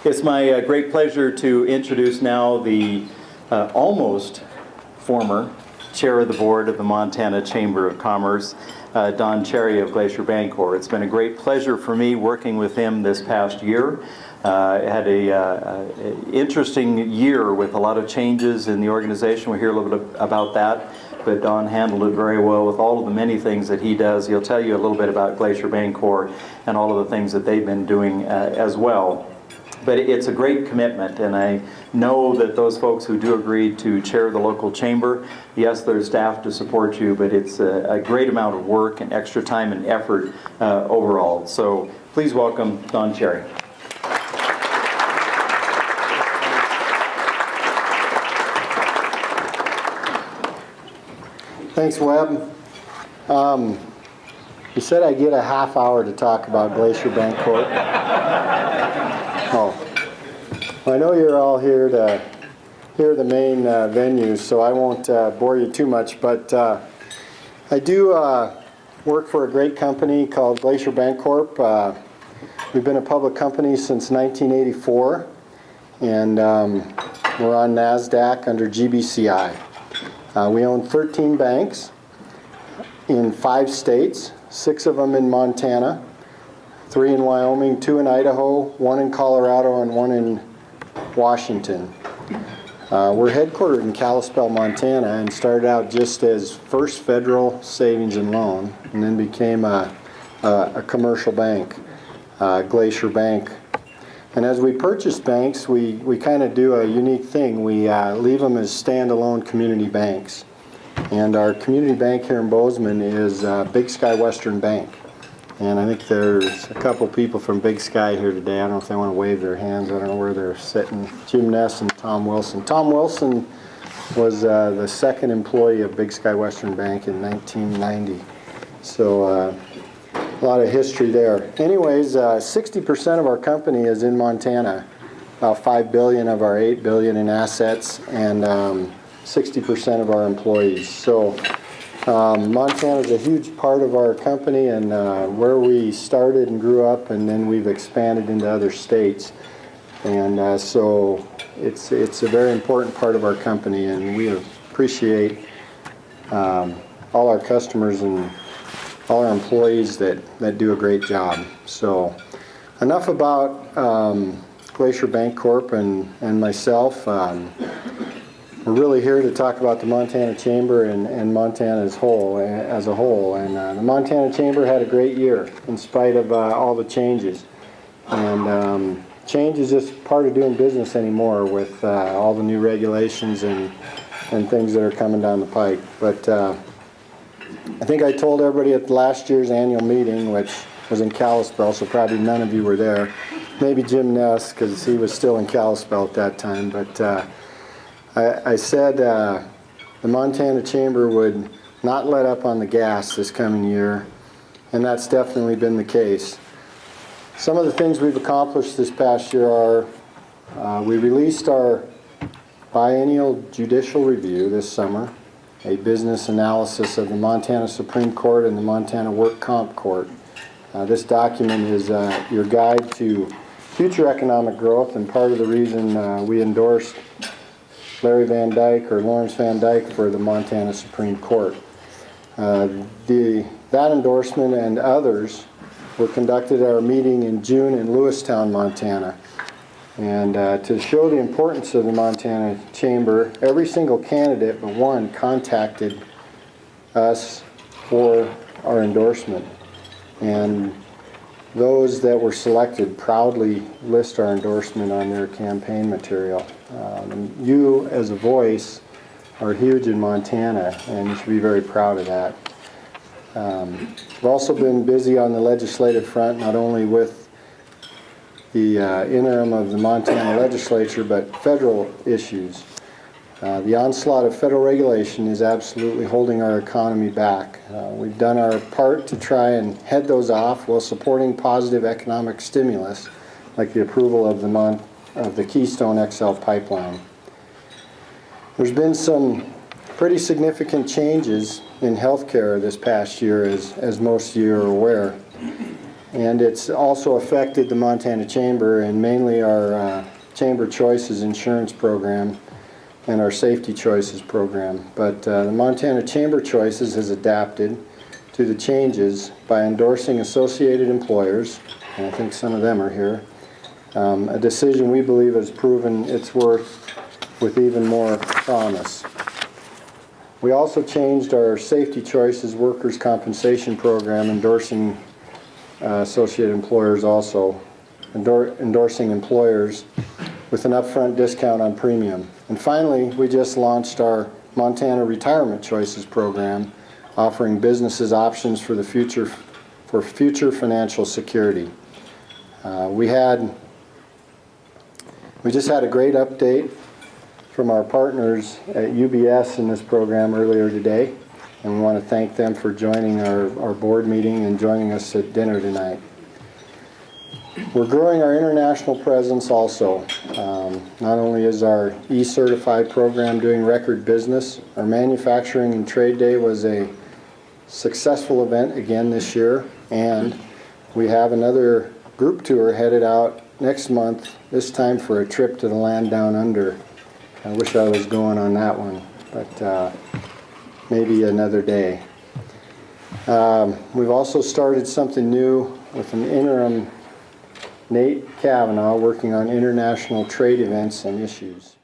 It's my great pleasure to introduce now the almost former chair of the board of the Montana Chamber of Commerce, Don Chery of Glacier Bancorp. It's been a great pleasure for me working with him this past year. I had an interesting year with a lot of changes in the organization. We'll hear a little bit about that, but Don handled it very well with all of the many things that he does. He'll tell you a little bit about Glacier Bancorp and all of the things that they've been doing as well. But it's a great commitment, and I know that those folks who do agree to chair the local chamber, yes, there's staff to support you, but it's a great amount of work and extra time and effort overall. So please welcome Don Chery. Thanks, Webb. You said I get a half hour to talk about Glacier Bancorp. Oh, well, I know you're all here to hear the main venue, so I won't bore you too much, but I do work for a great company called Glacier Bancorp. We've been a public company since 1984, and we're on NASDAQ under GBCI. We own 13 banks in 5 states, 6 of them in Montana, 3 in Wyoming, 2 in Idaho, 1 in Colorado, and 1 in Washington. We're headquartered in Kalispell, Montana, and started out just as First Federal Savings and Loan, and then became a commercial bank, Glacier Bank. And as we purchase banks, we kind of do a unique thing. We leave them as standalone community banks. And our community bank here in Bozeman is Big Sky Western Bank. And I think there's a couple people from Big Sky here today. I don't know if they want to wave their hands. I don't know where they're sitting. Jim Ness and Tom Wilson. Tom Wilson was the second employee of Big Sky Western Bank in 1990. So a lot of history there. Anyways, 60% of our company is in Montana. About $5 billion of our $8 billion in assets, and 60% of our employees. So Montana is a huge part of our company, and where we started and grew up, and then we've expanded into other states. And so it's a very important part of our company, and we appreciate all our customers and all our employees that do a great job. So enough about Glacier Bancorp and myself. We're really here to talk about the Montana Chamber and Montana as a whole. And the Montana Chamber had a great year in spite of all the changes. And change is just part of doing business anymore with all the new regulations and things that are coming down the pike. But I think I told everybody at last year's annual meeting, which was in Kalispell, so probably none of you were there. Maybe Jim Ness, because he was still in Kalispell at that time. But I said the Montana Chamber would not let up on the gas this coming year, and that's definitely been the case. Some of the things we've accomplished this past year are we released our biennial judicial review this summer, a business analysis of the Montana Supreme Court and the Montana Work Comp Court. This document is your guide to future economic growth, and part of the reason we endorsed Larry Van Dyke or Lawrence Van Dyke for the Montana Supreme Court. That endorsement and others were conducted at our meeting in June in Lewistown, Montana. And to show the importance of the Montana Chamber, every single candidate but one contacted us for our endorsement. And those that were selected proudly list our endorsement on their campaign material. You, as a voice, are huge in Montana, and you should be very proud of that. We've also been busy on the legislative front, not only with the interim of the Montana legislature, but federal issues. The onslaught of federal regulation is absolutely holding our economy back. We've done our part to try and head those off while supporting positive economic stimulus, like the approval of the Keystone XL pipeline. There's been some pretty significant changes in healthcare this past year, as most of you are aware. And it's also affected the Montana Chamber, and mainly our Chamber Choices insurance program and our Safety Choices program. But the Montana Chamber Choices has adapted to the changes by endorsing associated employers, and I think some of them are here, a decision we believe has proven its worth with even more promise. We also changed our Safety Choices workers' compensation program, endorsing associated employers also, endorsing employers with an upfront discount on premium. And finally, we just launched our Montana Retirement Choices program, offering businesses options for the future, for future financial security. We just had a great update from our partners at UBS in this program earlier today, and we want to thank them for joining our board meeting and joining us at dinner tonight. We're growing our international presence also. Not only is our E-Certified program doing record business, our Manufacturing and Trade Day was a successful event again this year, and we have another group tour headed out next month, this time for a trip to the land down under. I wish I was going on that one, but maybe another day. We've also started something new with an interim Nate Kavanaugh working on international trade events and issues.